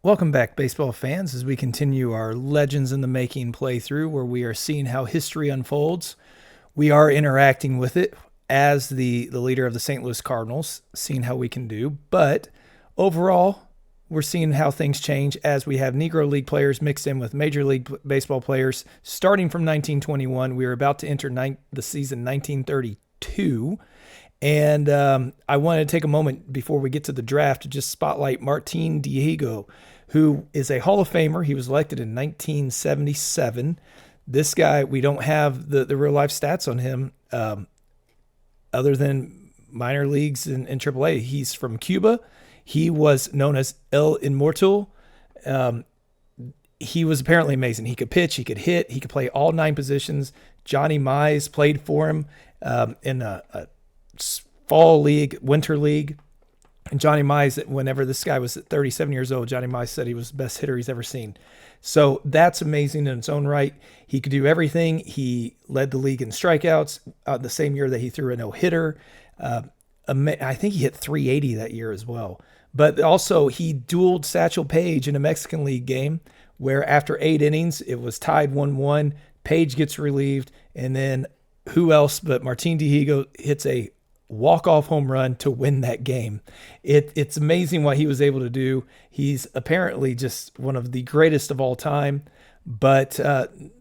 Welcome back, baseball fans, as we continue our Legends in the Making playthrough where we are seeing how history unfolds. We are interacting with it as the leader of the St. Louis Cardinals, seeing how we can do. But overall, we're seeing how things change as we have Negro League players mixed in with Major League Baseball players. Starting from 1921, we are about to enter the season 1932. And I wanted to take a moment before we get to the draft to just spotlight Martin Diego, who is a Hall of Famer. He was elected in 1977. This guy, we don't have the real life stats on him other than minor leagues and AAA. He's from Cuba. He was known as El Inmortal. He was apparently amazing. He could pitch, he could hit, he could play all nine positions. Johnny Mize played for him in a fall league, winter league. And Johnny Mize, whenever this guy was 37 years old, Johnny Mize said he was the best hitter he's ever seen. So that's amazing in its own right. He could do everything. He led the league in strikeouts the same year that he threw a no-hitter. I think he hit 380 that year as well. But also he dueled Satchel Paige in a Mexican League game where after 8 innings, it was tied 1-1. Paige gets relieved, and then who else but Martin Diego hits a walk-off home run to win that game. It's amazing what he was able to do. He's apparently just one of the greatest of all time, but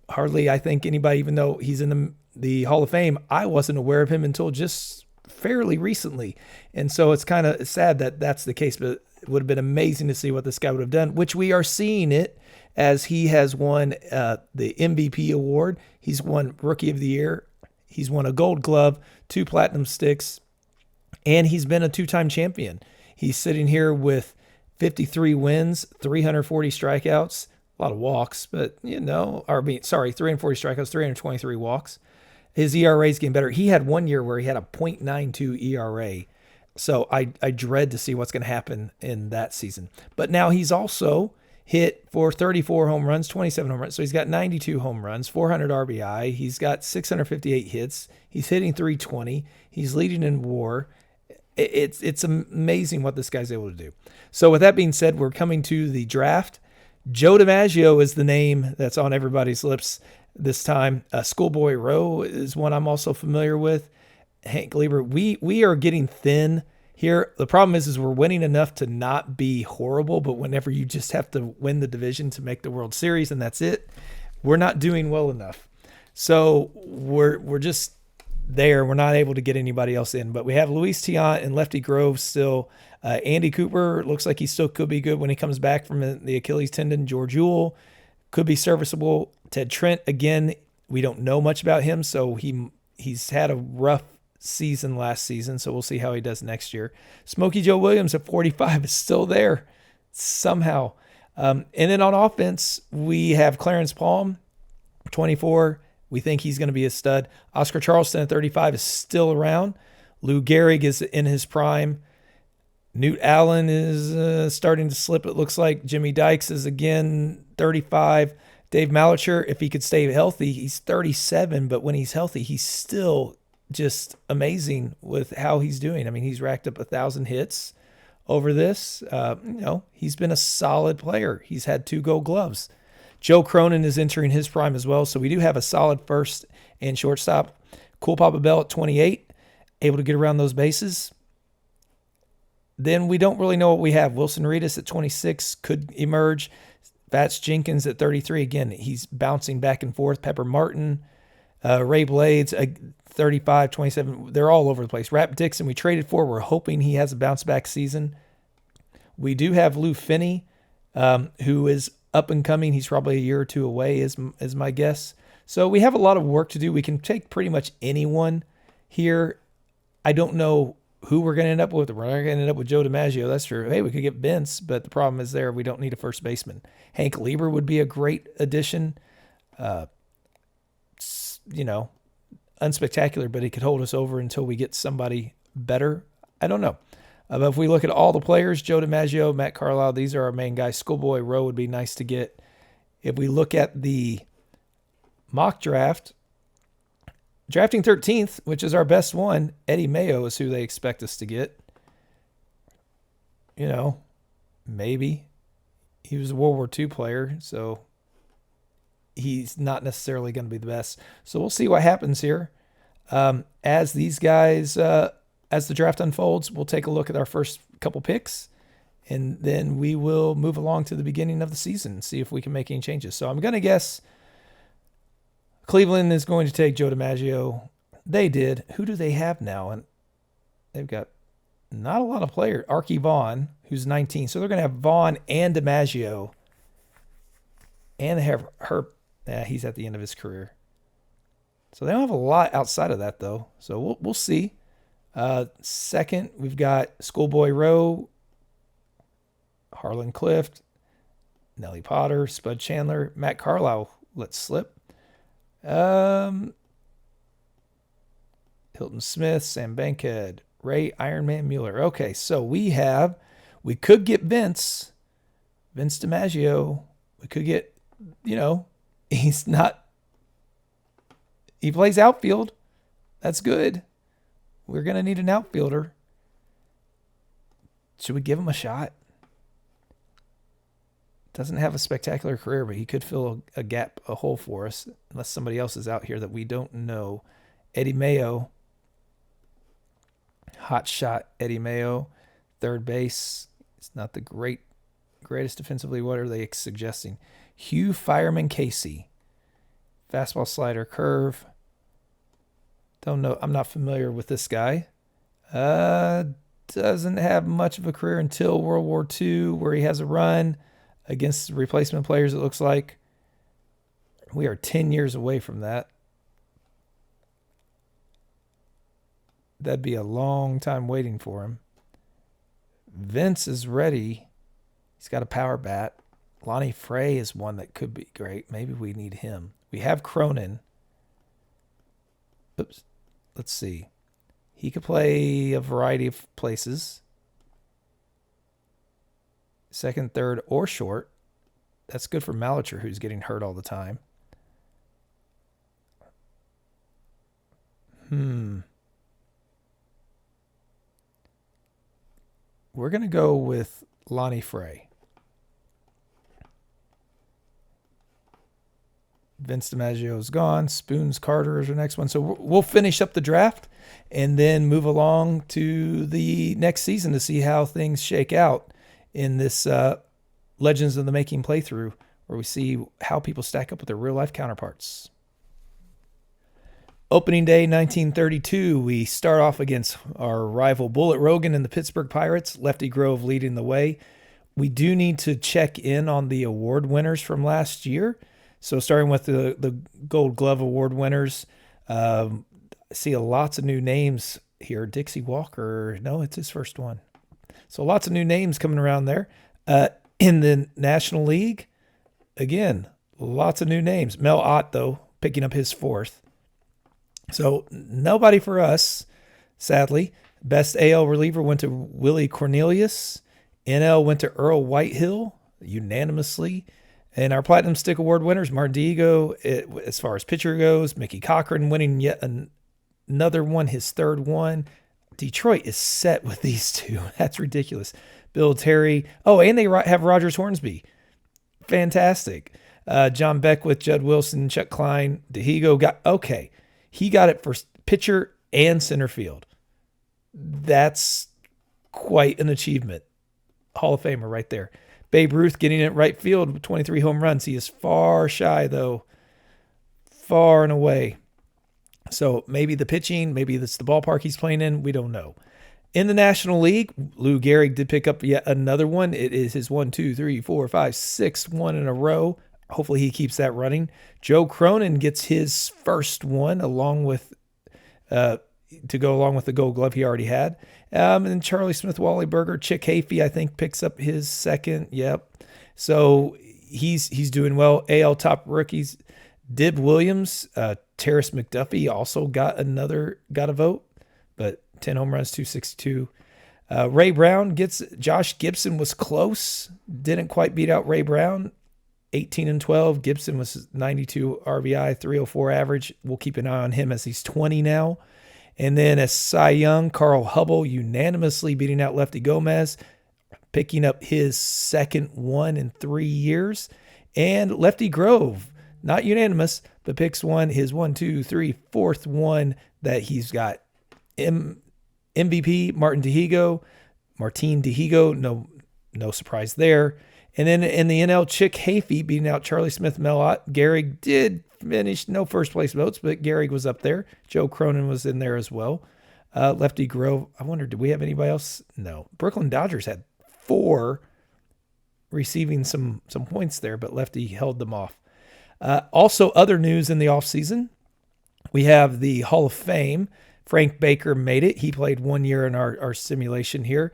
hardly, I think, anybody, even though he's in the Hall of Fame, I wasn't aware of him until just fairly recently. And so it's kind of sad that that's the case, but it would have been amazing to see what this guy would have done, which we are seeing it as he has won the MVP award. He's won Rookie of the Year. He's won a Gold Glove, 2 Platinum Sticks, and he's been a 2-time champion. He's sitting here with 53 wins, 340 strikeouts, a lot of walks, but 340 strikeouts, 323 walks. His ERA is getting better. He had one year where he had a .92 ERA. So I dread to see what's going to happen in that season. But now he's also hit for 34 home runs, 27 home runs. So he's got 92 home runs, 400 RBI. He's got 658 hits. He's hitting 320. He's leading in WAR. It's amazing what this guy's able to do. So with that being said, we're coming to the draft. Joe DiMaggio is the name that's on everybody's lips this time. Schoolboy Rowe is one I'm also familiar with. Hank Lieber. We are getting thin here. The problem is we're winning enough to not be horrible, but whenever you just have to win the division to make the World Series and that's it, we're not doing well enough. So we're just there. We're not able to get anybody else in, but we have Luis Tiant and Lefty Grove still. Andy Cooper looks like he still could be good when he comes back from the Achilles tendon. George Ewell could be serviceable. Ted Trent, again, we don't know much about him, so he's had a rough season last season, so we'll see how he does next year. Smokey Joe Williams at 45 is still there somehow. And then on offense, we have Clarence Palm, 24. We think he's going to be a stud. Oscar Charleston at 35 is still around. Lou Gehrig is in his prime. Newt Allen is starting to slip, it looks like. Jimmy Dykes is again 35. Dave Mallicher, if he could stay healthy, he's 37, but when he's healthy, he's still just amazing with how he's doing. I mean, he's racked up 1,000 hits over this. He's been a solid player. He's had 2 Gold Gloves. Joe Cronin is entering his prime as well, so we do have a solid first and shortstop. Cool Papa Bell at 28, able to get around those bases. Then we don't really know what we have. Wilson Rivas at 26 could emerge. Vats Jenkins at 33. Again, he's bouncing back and forth. Pepper Martin, Ray Blades, 35, 27. They're all over the place. Rap Dixon, we traded for. We're hoping he has a bounce-back season. We do have Lou Finney, who is up and coming. He's probably a year or 2 away, is my guess. So we have a lot of work to do. We can take pretty much anyone here. I don't know who we're going to end up with. We're not going to end up with Joe DiMaggio. That's true. Hey, we could get Vince, but the problem is we don't need a first baseman. Hank Lieber would be a great addition. Unspectacular, but he could hold us over until we get somebody better. I don't know. But if we look at all the players, Joe DiMaggio, Matt Carlisle, these are our main guys. Schoolboy Rowe would be nice to get. If we look at the mock draft, drafting 13th, which is our best one, Eddie Mayo is who they expect us to get. Maybe. He was a World War II player, so he's not necessarily going to be the best. So we'll see what happens here. As these guys, as the draft unfolds, we'll take a look at our first couple picks, and then we will move along to the beginning of the season and see if we can make any changes. So I'm going to guess Cleveland is going to take Joe DiMaggio. They did. Who do they have now? And they've got not a lot of players. Archie Vaughn, who's 19. So they're going to have Vaughn and DiMaggio. And they have Herb. Yeah, he's at the end of his career. So they don't have a lot outside of that, though. So we'll see. Second, we've got Schoolboy Rowe, Harlan Clift, Nelly Potter, Spud Chandler, Matt Carlisle. Let's slip. Hilton Smith, Sam Bankhead, Ray Ironman Mueller. Okay, so we could get Vince DiMaggio. We could get, he plays outfield. That's good. We're going to need an outfielder. Should we give him a shot? Doesn't have a spectacular career, but he could fill a gap, a hole for us, unless somebody else is out here that we don't know. Eddie Mayo. Hot shot, Eddie Mayo. Third base. It's not the greatest defensively. What are they suggesting? Hugh Fireman Casey. Fastball, slider, curve. Don't know. I'm not familiar with this guy. Doesn't have much of a career until World War II, where he has a run against replacement players, it looks like. We are 10 years away from that. That'd be a long time waiting for him. Vince is ready. He's got a power bat. Lonnie Frey is one that could be great. Maybe we need him. We have Cronin. Oops. Let's see. He could play a variety of places. Second, third, or short. That's good for Malicher, who's getting hurt all the time. We're going to go with Lonnie Frey. Vince DiMaggio is gone. Spoons Carter is our next one. So we'll finish up the draft and then move along to the next season to see how things shake out in this Legends of the Making playthrough, where we see how people stack up with their real-life counterparts. Opening day 1932, we start off against our rival Bullet Rogan and the Pittsburgh Pirates, Lefty Grove leading the way. We do need to check in on the award winners from last year. So starting with the Gold Glove Award winners, I see lots of new names here. Dixie Walker, no, it's his first one. So lots of new names coming around there. In the National League, again, lots of new names. Mel Ott, though, picking up his fourth. So nobody for us, sadly. Best AL reliever went to Willie Cornelius. NL went to Earl Whitehill, unanimously. And our Platinum Stick Award winners, Mardigo, as far as pitcher goes, Mickey Cochran winning yet another one, his third one. Detroit is set with these two. That's ridiculous. Bill Terry. Oh, and they have Rogers Hornsby. Fantastic. John Beckwith, Judd Wilson, Chuck Klein. He got it for pitcher and center field. That's quite an achievement. Hall of Famer right there. Babe Ruth getting it right field with 23 home runs. He is far shy, though. Far and away. So maybe the pitching, maybe it's the ballpark he's playing in. We don't know. In the National League, Lou Gehrig did pick up yet another one. It is his 1, 2, 3, 4, 5, 6 one in a row. Hopefully he keeps that running. Joe Cronin gets his first one along with to go along with the Gold Glove he already had. And Charlie Smith, Wally Berger, Chick Hafey, I think, picks up his second. Yep. So he's doing well. AL top rookies, Dib Williams, Terrace McDuffie also got a vote, but 10 home runs, 262. Ray Brown gets Josh Gibson was close, didn't quite beat out Ray Brown. 18 and 12. Gibson was 92 RBI, 304 average. We'll keep an eye on him as he's 20 now. And then as Cy Young, Carl Hubble unanimously beating out Lefty Gomez. picking up his second one in 3 years. And Lefty Grove, not unanimous, but picks his 4th one that he's got. MVP, Martin Dihigo, no surprise there. And then in the NL, Chick Hafey beating out Charlie Smith-Mellott. Gehrig did finish, no first place votes, but Gehrig was up there. Joe Cronin was in there as well. Lefty Grove, I wonder, did we have anybody else? No. Brooklyn Dodgers had 4 receiving some points there, but Lefty held them off. Also, other news in the offseason, we have the Hall of Fame. Frank Baker made it. He played 1 year in our simulation here.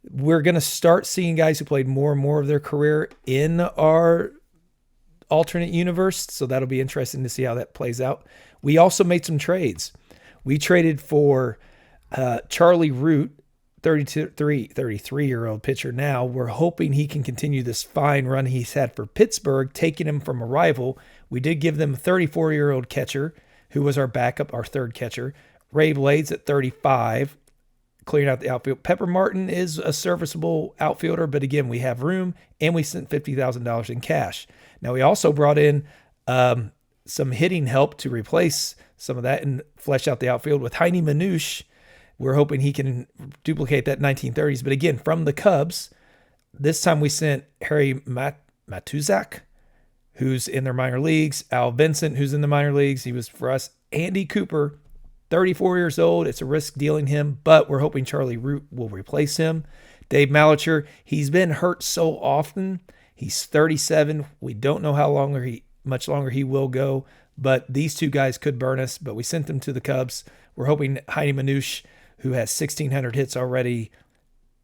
We're going to start seeing guys who played more and more of their career in our alternate universe, so that'll be interesting to see how that plays out. We also made some trades. We traded for Charlie Root, 33-year-old pitcher now. We're hoping he can continue this fine run he's had for Pittsburgh, taking him from a rival. We did give them a 34-year-old catcher who was our backup, our third catcher. Ray Blades at 35, clearing out the outfield. Pepper Martin is a serviceable outfielder, but again, we have room, and we sent $50,000 in cash. Now, we also brought in some hitting help to replace some of that and flesh out the outfield with Heine Manouche. We're hoping he can duplicate that 1930s. But again, from the Cubs, this time we sent Harry Matuzak, who's in their minor leagues. Al Vincent, who's in the minor leagues. He was for us. Andy Cooper, 34 years old. It's a risk dealing him, but we're hoping Charlie Root will replace him. Dave Malicher, he's been hurt so often. He's 37. We don't know how much longer he will go, but these two guys could burn us, but we sent them to the Cubs. We're hoping Heine Manouche, who has 1,600 hits already,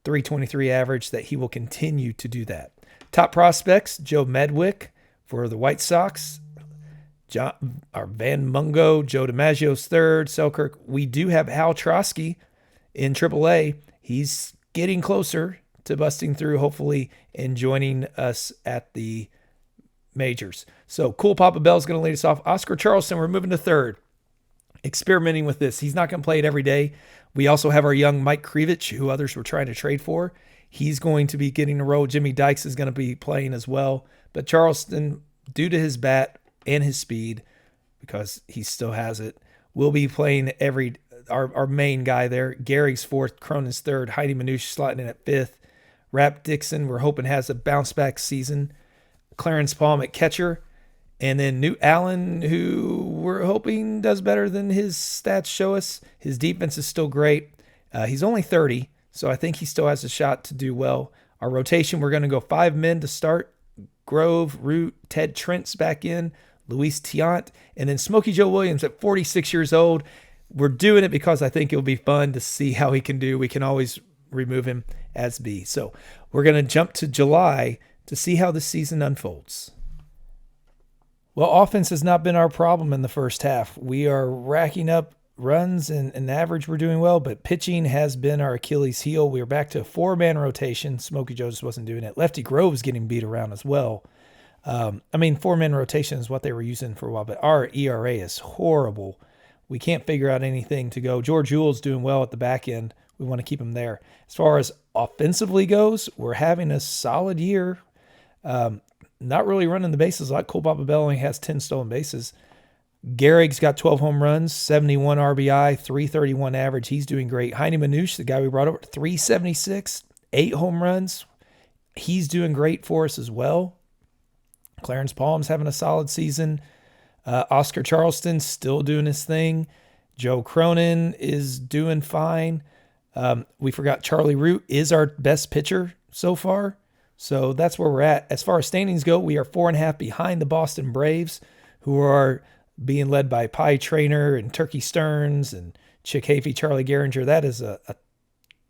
323 average, that he will continue to do that. Top prospects, Joe Medwick for the White Sox, Van Mungo, Joe DiMaggio's third, Selkirk. We do have Hal Trosky in AAA. He's getting closer to busting through, hopefully, and joining us at the majors. So, Cool Papa Bell's going to lead us off. Oscar Charleston, we're moving to third. Experimenting with this. He's not going to play it every day. We also have our young Mike Krivich, who others were trying to trade for. He's going to be getting a role. Jimmy Dykes is going to be playing as well. But Charleston, due to his bat and his speed, because he still has it, will be playing our main guy there. Gehrig's fourth, Cronin's third, Heidi Manouche slotting in at fifth. Rap Dixon, we're hoping, has a bounce-back season. Clarence Palm at catcher. And then Newt Allen, who we're hoping does better than his stats show us. His defense is still great. He's only 30, so I think he still has a shot to do well. Our rotation, we're going to go 5 men to start. Grove, Root, Ted Trent's back in, Luis Tiant, and then Smokey Joe Williams at 46 years old. We're doing it because I think it'll be fun to see how he can do. We can always remove him as B. So we're going to jump to July to see how the season unfolds. Well, offense has not been our problem in the first half. We are racking up runs and average. We're doing well, but pitching has been our Achilles heel. We are back to a 4-man rotation. Smokey Joe just wasn't doing it. Lefty Grove's getting beat around as well. 4-man rotation is what they were using for a while, but our ERA is horrible. We can't figure out anything to go. George Ewell's doing well at the back end. We want to keep him there. As far as offensively goes, we're having a solid year. Not really running the bases a lot. Cole Papa Bell only has 10 stolen bases. Gehrig's got 12 home runs, 71 RBI, 331 average. He's doing great. Heine Manouche, the guy we brought over, 376, 8 home runs. He's doing great for us as well. Clarence Palm's having a solid season. Oscar Charleston still doing his thing. Joe Cronin is doing fine. We forgot Charlie Root is our best pitcher so far. So that's where we're at. As far as standings go, we are 4.5 behind the Boston Braves, who are being led by Pie Traynor and Turkey Stearns and Chick Hafey, Charlie Gehringer. That is a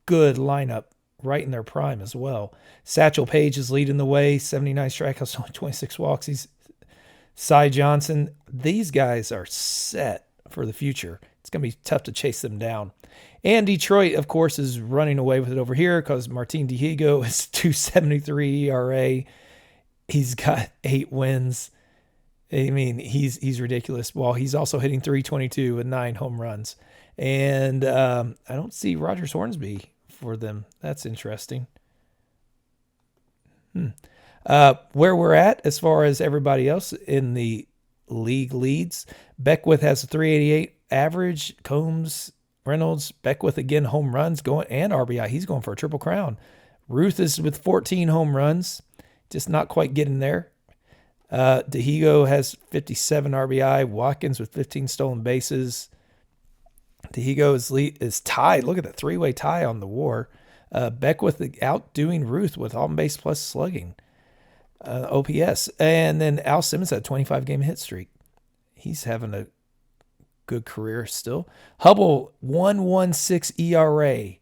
good lineup right in their prime as well. Satchel Paige is leading the way, 79 strikeouts, only 26 walks. He's Cy Johnson. These guys are set for the future. It's going to be tough to chase them down. And Detroit, of course, is running away with it over here because Martin Dihigo is 2.73 ERA. He's got 8 wins. I mean, he's ridiculous. Well, he's also hitting 322 with 9 home runs. And I don't see Rogers Hornsby for them. That's interesting. Where we're at as far as everybody else in the league leads, Beckwith has a 388 average. Combs, Reynolds, Beckwith again, home runs going and RBI. He's going for a triple crown. Ruth is with 14 home runs, just not quite getting there. Dihigo has 57 RBI. Watkins with 15 stolen bases. Dihigo is tied. Look at that three-way tie on the WAR. Beckwith outdoing Ruth with on base plus slugging, OPS, and then Al Simmons had a 25-game hit streak. He's having a good career still. Hubble 1.16 ERA,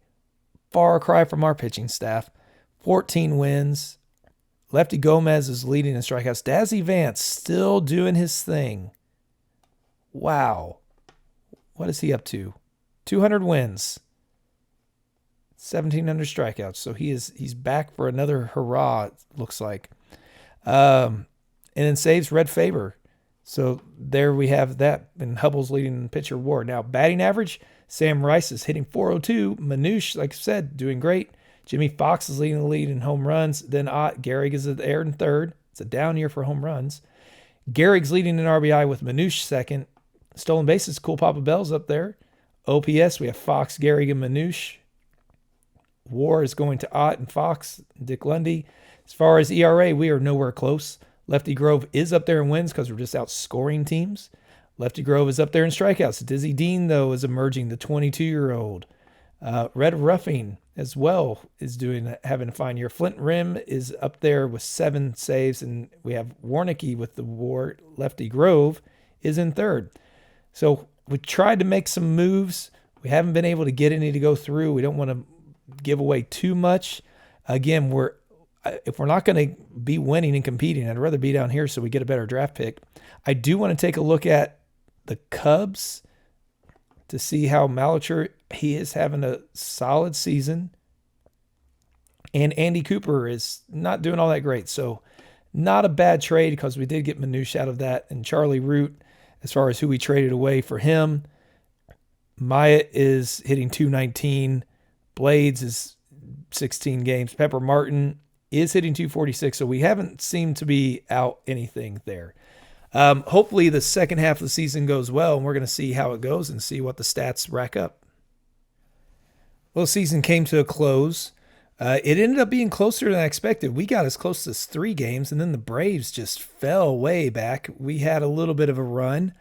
far cry from our pitching staff. 14 wins. Lefty Gomez is leading in strikeouts. Dazzy Vance still doing his thing. Wow. What is he up to? 200 wins. 1,700 strikeouts. So he's back for another hurrah, it looks like. And then saves Red Faber. So there we have that. And Hubble's leading pitcher WAR. Now, batting average, Sam Rice is hitting 402. Manouche, like I said, doing great. Jimmy Fox is leading the lead in home runs. Then Gehrig is there in third. It's a down year for home runs. Gehrig's leading in RBI with Manouche second. Stolen bases, Cool Papa Bell's up there. OPS, we have Fox, Gehrig, and Manouche. WAR is going to Ott and Fox, Dick Lundy. As far as ERA, we are nowhere close. Lefty Grove is up there in wins because we're just outscoring teams. Lefty Grove is up there in strikeouts. Dizzy Dean, though, is emerging, the 22-year-old. Red Ruffing as well is having a fine year. Flint Rim is up there with 7 saves, and we have Warnicki with the WAR. Lefty Grove is in third. So we tried to make some moves. We haven't been able to get any to go through. We don't want to give away too much. Again, if we're not going to be winning and competing, I'd rather be down here so we get a better draft pick. I do want to take a look at the Cubs to see how Malicher, he is having a solid season. And Andy Cooper is not doing all that great. So not a bad trade because we did get Manouche out of that. And Charlie Root, as far as who we traded away for him, Myatt is hitting 219. Blades is 16 games. Pepper Martin is hitting 246. So we haven't seemed to be out anything there. Hopefully the second half of the season goes well, and we're going to see how it goes and see what the stats rack up. Well, the season came to a close. It ended up being closer than I expected. We got as close as 3 games, and then the Braves just fell way back. We had a little bit of a run.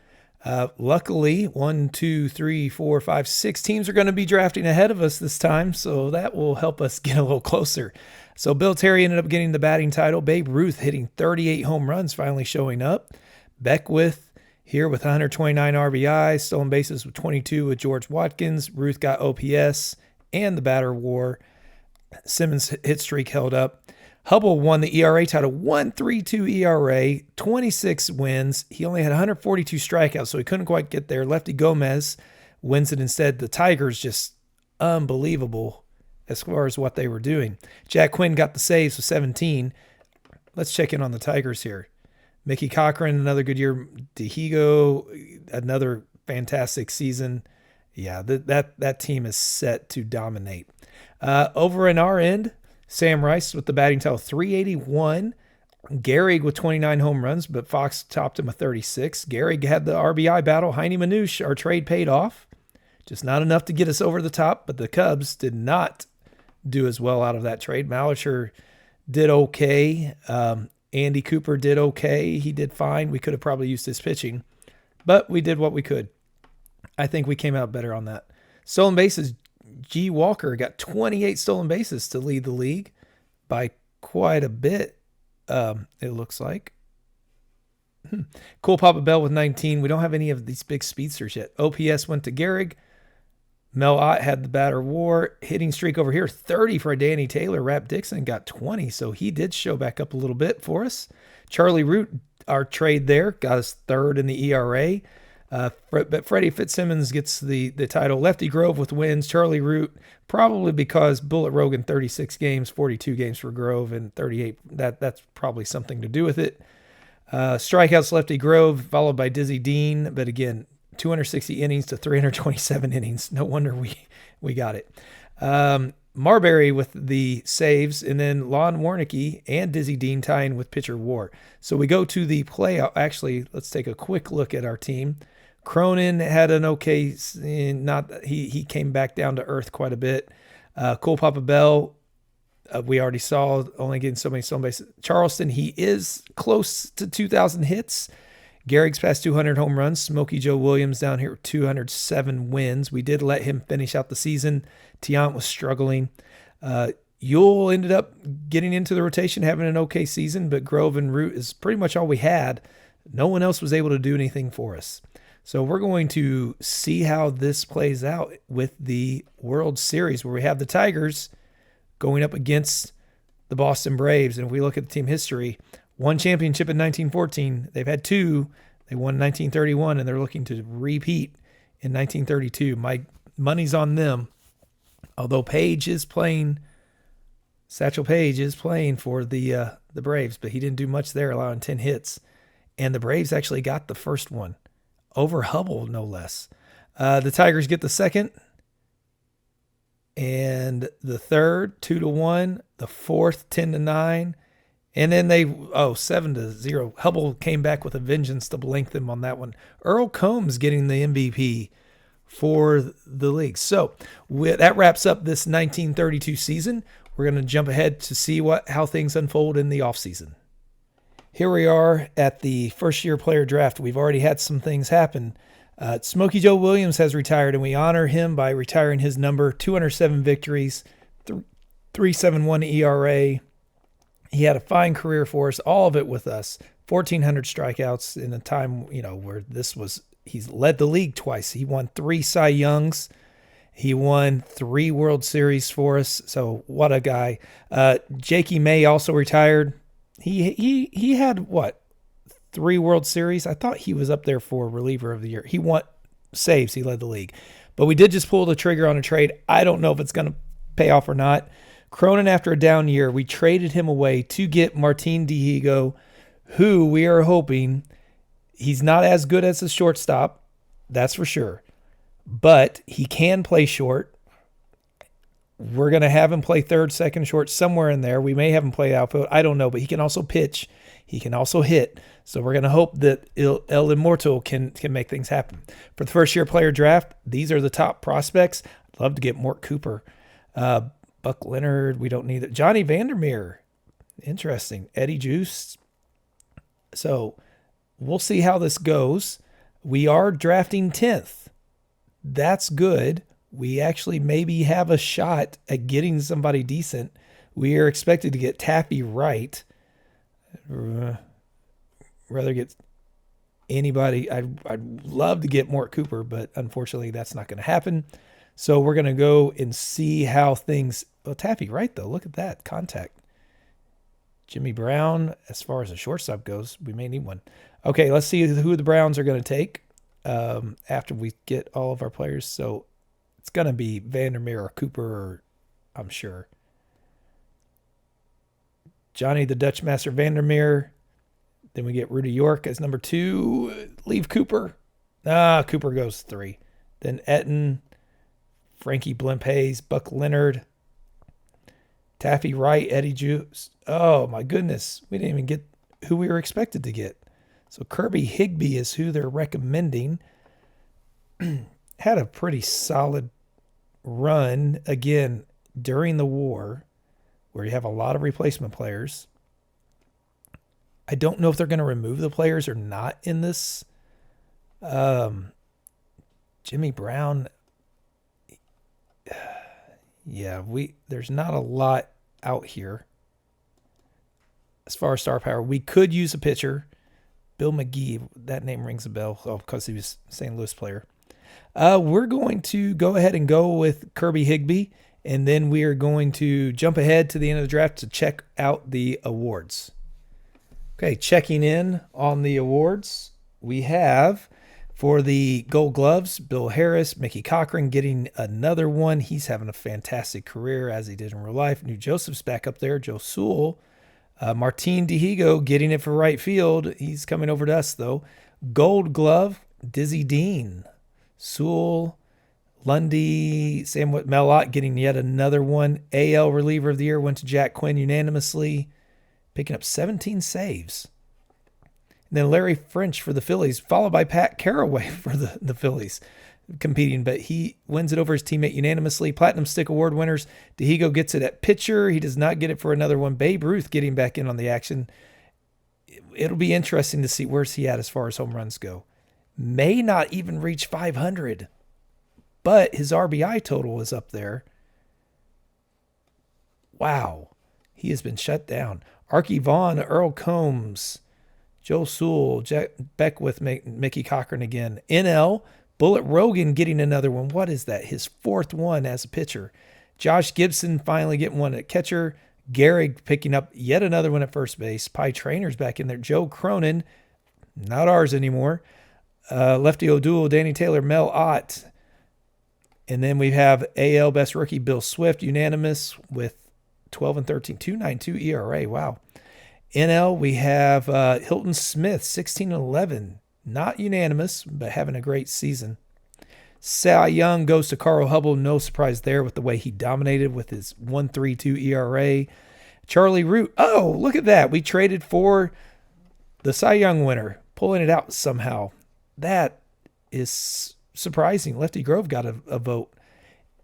Luckily, 6 teams are going to be drafting ahead of us this time, so that will help us get a little closer. So Bill Terry ended up getting the batting title. Babe Ruth hitting 38 home runs, finally showing up. Beckwith here with 129 RBI, stolen bases with 22 with George Watkins. Ruth got OPS and the batter WAR. Simmons' hit streak held up. Hubble won the ERA title, 1.32 ERA, 26 wins. He only had 142 strikeouts, so he couldn't quite get there. Lefty Gomez wins it instead. The Tigers just unbelievable as far as what they were doing. Jack Quinn got the saves with 17. Let's check in on the Tigers here. Mickey Cochran, another good year. Dihigo, another fantastic season. Yeah, that team is set to dominate. Over in our end, Sam Rice with the batting title, 381. Gehrig with 29 home runs, but Fox topped him with 36. Gehrig had the RBI battle. Heine Manouche, our trade paid off. Just not enough to get us over the top, but the Cubs did not do as well out of that trade. Malicher did okay. Andy Cooper did okay. He did fine. We could have probably used his pitching, but we did what we could. I think we came out better on that. Stolen bases, G. Walker got 28 stolen bases to lead the league by quite a bit, it looks like. Cool Papa Bell with 19. We don't have any of these big speedsters yet. OPS went to Gehrig. Mel Ott had the batter WAR. Hitting streak over here, 30 for Danny Taylor. Rap Dixon got 20, so he did show back up a little bit for us. Charlie Root, our trade there, got us third in the ERA. But Freddie Fitzsimmons gets the title. Lefty Grove with wins. Charlie Root, probably because Bullet Rogan 36 games, 42 games for Grove, and 38. That's probably something to do with it. Strikeouts, Lefty Grove, followed by Dizzy Dean. But again, 260 innings to 327 innings. No wonder we got it. Marbury with the saves, and then Lon Warnicki and Dizzy Dean tying with pitcher WAR. So we go to the playoff. Actually, let's take a quick look at our team. Cronin had an okay, he came back down to earth quite a bit. Cole Papa Bell, we already saw, only getting so many bases. Charleston, he is close to 2,000 hits. Gehrig's past 200 home runs. Smokey Joe Williams down here with 207 wins. We did let him finish out the season. Tiant was struggling. Yule ended up getting into the rotation, having an okay season, but Grove and Root is pretty much all we had. No one else was able to do anything for us. So we're going to see how this plays out with the World Series, where we have the Tigers going up against the Boston Braves. And if we look at the team history, one championship in 1914. They've had two. They won in 1931, and they're looking to repeat in 1932. My money's on them. Although Satchel Paige is playing for the Braves, but he didn't do much there, allowing 10 hits. And the Braves actually got the first one over Hubble, no less. The Tigers get the second, and the third 2-1, the fourth 10-9. And then 7-0. Hubble came back with a vengeance to blink them on that one. Earl Combs getting the MVP for the league. So that wraps up this 1932 season. We're going to jump ahead to see how things unfold in the offseason. Here we are at the first-year player draft. We've already had some things happen. Smokey Joe Williams has retired, and we honor him by retiring his number, 207 victories, 3.71 ERA. He had a fine career for us, all of it with us. 1,400 strikeouts in a time, where he's led the league twice. He won 3 Cy Youngs. He won 3 World Series for us. So what a guy. Jakey May also retired. He had 3 World Series? I thought he was up there for reliever of the year. He won saves. He led the league. But we did just pull the trigger on a trade. I don't know if it's going to pay off or not. Cronin, after a down year, we traded him away to get Martin Dihigo, who we are hoping, he's not as good as a shortstop, that's for sure, but he can play short. We're going to have him play third, second, short, somewhere in there. We may have him play outfield. I don't know, but he can also pitch. He can also hit. So we're going to hope that El Immortal can make things happen. For the first-year player draft, these are the top prospects. I'd love to get Mort Cooper. Buck Leonard, we don't need it. Johnny Vandermeer, interesting. Eddie Juice. So we'll see how this goes. We are drafting 10th. That's good. We actually maybe have a shot at getting somebody decent. We are expected to get Taffy Wright. Rather get anybody. I'd love to get Mort Cooper, but unfortunately that's not going to happen. So we're going to go and see how things... Well, Taffy Wright, though. Look at that. Contact. Jimmy Brown, as far as a shortstop goes, we may need one. Okay, let's see who the Browns are going to take after we get all of our players. So it's going to be Vandermeer or Cooper, I'm sure. Johnny the Dutch Master Vandermeer. Then we get Rudy York as number 2. Leave Cooper. Cooper goes 3. Then Etten, Frankie Blimp Hayes, Buck Leonard, Taffy Wright, Eddie Juice. Oh, my goodness. We didn't even get who we were expected to get. So Kirby Higbee is who they're recommending. Had a pretty solid run, again, during the war, where you have a lot of replacement players. I don't know if they're going to remove the players or not in this. Jimmy Brown... Yeah, there's not a lot out here as far as star power. We could use a pitcher. Bill McGee, that name rings a bell because he was a St. Louis player. We're going to go ahead and go with Kirby Higbee, and then we are going to jump ahead to the end of the draft to check out the awards. Okay, checking in on the awards, we have... For the Gold Gloves, Bill Harris, Mickey Cochran getting another one. He's having a fantastic career as he did in real life. New Joseph's back up there. Joe Sewell. Martin Dihigo getting it for right field. He's coming over to us, though. Gold Glove, Dizzy Dean. Sewell, Lundy, Sam Melott getting yet another one. AL reliever of the year went to Jack Quinn unanimously, picking up 17 saves. And then Larry French for the Phillies, followed by Pat Caraway for the Phillies competing, but he wins it over his teammate unanimously. Platinum Stick Award winners, Dihigo gets it at pitcher. He does not get it for another one. Babe Ruth getting back in on the action. It'll be interesting to see where's he at as far as home runs go. May not even reach 500, but his RBI total is up there. Wow. He has been shut down. Archie Vaughn, Earl Combs, Joe Sewell, Jack Beckwith, Mickey Cochran again. NL, Bullet Rogan getting another one. What is that? His fourth one as a pitcher. Josh Gibson finally getting one at catcher. Gehrig picking up yet another one at first base. Pie Trainer's back in there. Joe Cronin, not ours anymore. Lefty O'Doul, Danny Taylor, Mel Ott. And then we have AL Best Rookie Bill Swift, unanimous with 12 and 13, 2.92 ERA. Wow. NL, we have Hilton Smith, 16 and 11. Not unanimous, but having a great season. Cy Young goes to Carl Hubble. No surprise there with the way he dominated with his 1.32 ERA. Charlie Root. Oh, look at that. We traded for the Cy Young winner, pulling it out somehow. That is surprising. Lefty Grove got a vote.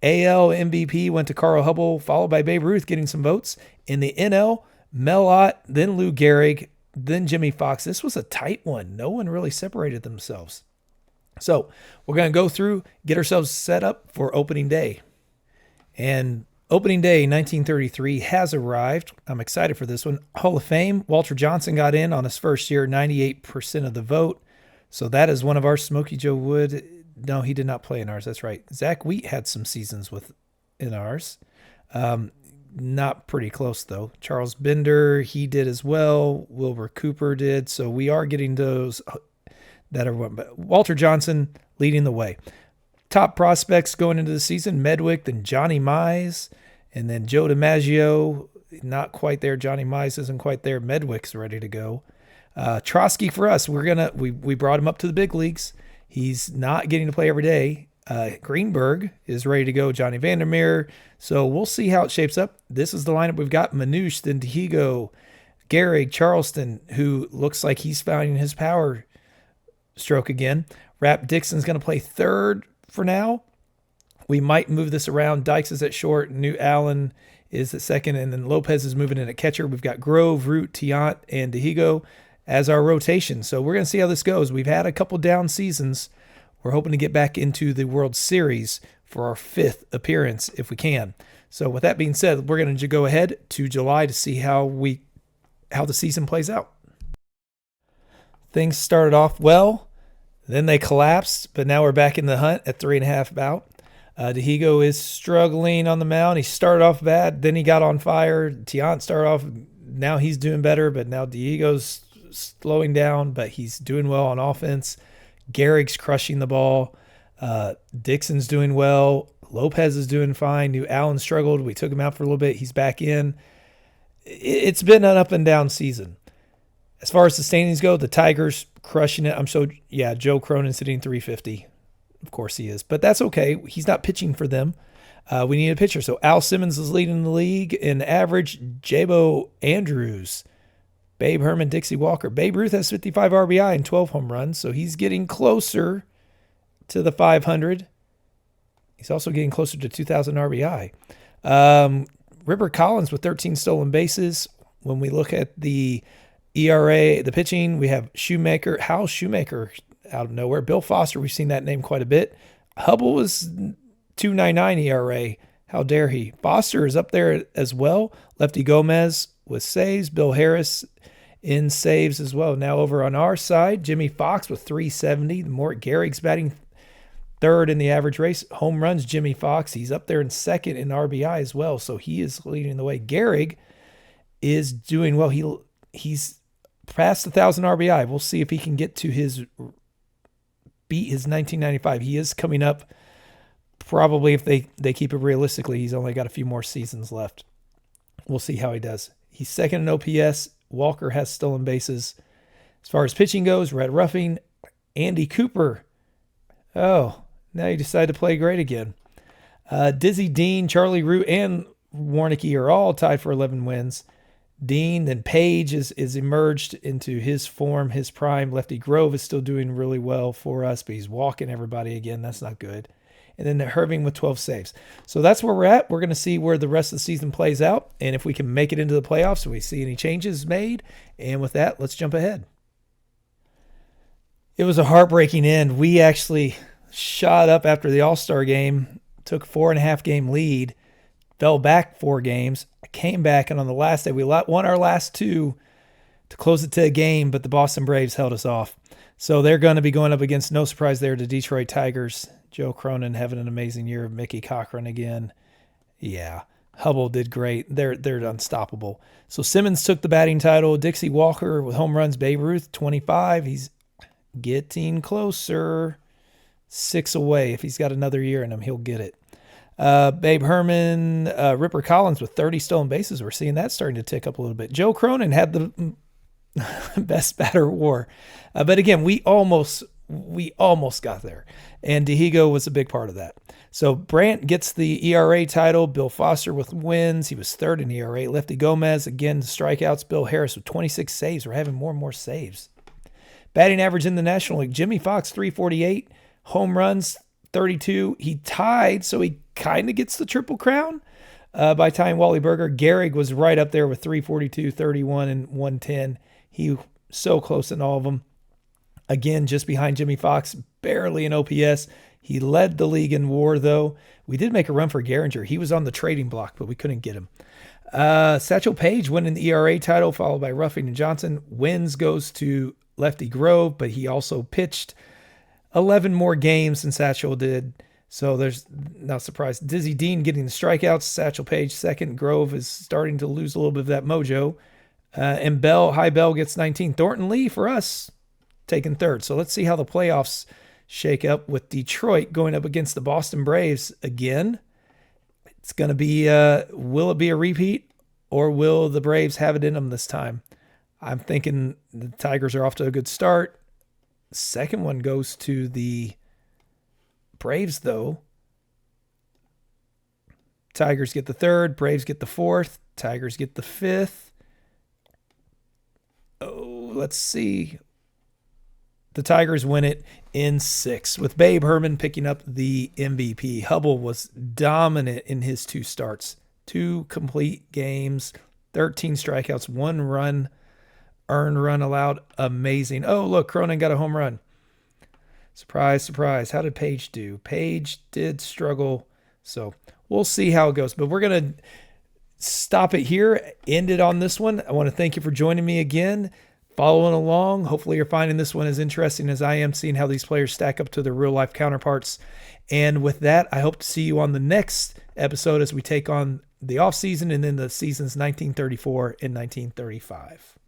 AL MVP went to Carl Hubble, followed by Babe Ruth getting some votes. In the NL, Mel Ott, then Lou Gehrig, then Jimmy Fox. This was a tight one. No one really separated themselves. So we're going to go through, get ourselves set up for opening day. And opening day 1933 has arrived. I'm excited for this one. Hall of Fame, Walter Johnson got in on his first year, 98% of the vote. So that is one of our. Smokey Joe Wood. No, he did not play in ours. That's right. Zach Wheat had some seasons in ours. Not pretty close, though. Charles Bender, he did as well. Wilbur Cooper did. So we are getting those that are one. But Walter Johnson leading the way. Top prospects going into the season, Medwick, then Johnny Mize, and then Joe DiMaggio. Not quite there. Johnny Mize isn't quite there. Medwick's ready to go. Trotsky for us. We brought him up to the big leagues. He's not getting to play every day. Greenberg is ready to go. Johnny Vandermeer. So we'll see how it shapes up. This is the lineup we've got. Manouche, then Dihigo, Gehrig, Charleston, who looks like he's finding his power stroke again. Rap Dixon's going to play third for now. We might move this around. Dykes is at short. New Allen is at second. And then Lopez is moving in at catcher. We've got Grove, Root, Tiant, and Dihigo as our rotation. So we're going to see how this goes. We've had a couple down seasons. We're hoping to get back into the World Series for our 5th appearance if we can. So with that being said, we're going to go ahead to July to see how the season plays out. Things started off well, then they collapsed, but now we're back in the hunt at 3.5 out. Dihigo is struggling on the mound. He started off bad, then he got on fire. Tiant started off, now he's doing better, but now Diego's slowing down, but he's doing well on offense. Gehrig's crushing the ball. Dixon's doing well. Lopez is doing fine. New Allen struggled. We took him out for a little bit. He's back in. It's been an up and down season. As far as the standings go, the Tigers crushing it. Joe Cronin sitting 350. Of course he is. But that's okay. He's not pitching for them. We need a pitcher. So Al Simmons is leading the league in average. Jabo Andrews, Babe Herman, Dixie Walker. Babe Ruth has 55 RBI and 12 home runs, so he's getting closer to the 500. He's also getting closer to 2,000 RBI. Ripper Collins with 13 stolen bases. When we look at the ERA, the pitching, we have Hal Shoemaker out of nowhere. Bill Foster, we've seen that name quite a bit. Hubble was 2.99 ERA. How dare he? Foster is up there as well. Lefty Gomez with saves. Bill Harris in saves as well. Now over on our side, Jimmy Fox with 370. Mort Gehrig's batting third in the average race. Home runs, Jimmy Fox. He's up there in second in RBI as well, so he is leading the way. Gehrig is doing well. He's past 1,000 RBI. We'll see if he can get to beat his 1995. He is coming up. Probably if they keep it realistically, he's only got a few more seasons left. We'll see how he does. He's second in OPS. Walker has stolen bases. As far as pitching goes, Red Ruffing, Andy Cooper. Oh, Now you decide to play great again. Dizzy Dean, Charlie Root, and Warnicki are all tied for 11 wins. Dean, then Page is emerged into his form, his prime. Lefty Grove is still doing really well for us, but he's walking everybody again. That's not good. And then Herving with 12 saves. So that's where we're at. We're going to see where the rest of the season plays out, and if we can make it into the playoffs, if we see any changes made. And with that, let's jump ahead. It was a heartbreaking end. We actually shot up after the All-Star game, took a 4.5 game lead, fell back 4 games. I came back, and on the last day, we won our last 2 to close it to a game, but the Boston Braves held us off. So they're going to be going up against, no surprise there, the Detroit Tigers. Joe Cronin having an amazing year. Mickey Cochran again. Yeah, Hubble did great. They're unstoppable. So Simmons took the batting title. Dixie Walker with home runs. Babe Ruth, 25. He's getting closer. 6 away. If he's got another year in him, he'll get it. Babe Herman, Ripper Collins with 30 stolen bases. We're seeing that starting to tick up a little bit. Joe Cronin had the best batter WAR. But again, we almost got there. And Dihigo was a big part of that. So Brandt gets the ERA title. Bill Foster with wins. He was 3rd in ERA. Lefty Gomez, again, strikeouts. Bill Harris with 26 saves. We're having more and more saves. Batting average in the National League. Jimmy Fox, 348. Home runs, 32. He tied, so he kind of gets the Triple Crown by tying Wally Berger. Gehrig was right up there with 342, 31, and 110. He so close in all of them. Again, just behind Jimmy Fox, barely an OPS. He led the league in WAR, though. We did make a run for Gehringer. He was on the trading block, but we couldn't get him. Satchel Paige winning the ERA title, followed by Ruffing and Johnson. Wins goes to Lefty Grove, but he also pitched 11 more games than Satchel did. So there's not surprised. Dizzy Dean getting the strikeouts. Satchel Paige second. Grove is starting to lose a little bit of that mojo. And High Bell gets 19. Thornton Lee for us taking 3rd. So let's see how the playoffs shake up with Detroit going up against the Boston Braves again. It's going to be, will it be a repeat, or will the Braves have it in them this time? I'm thinking the Tigers are off to a good start. Second one goes to the Braves, though. Tigers get the 3rd. Braves get the 4th. Tigers get the 5th. Oh, let's see. The Tigers win it in 6, with Babe Herman picking up the MVP. Hubble was dominant in his 2 starts. 2 complete games, 13 strikeouts, 1 run, earned run allowed. Amazing. Oh, look, Cronin got a home run. Surprise, surprise. How did Page do? Page did struggle. So we'll see how it goes. But we're going to stop it here, end it on this one. I want to thank you for joining me again, following along. Hopefully you're finding this one as interesting as I am, seeing how these players stack up to their real-life counterparts. And with that, I hope to see you on the next episode as we take on the offseason and then the seasons 1934 and 1935.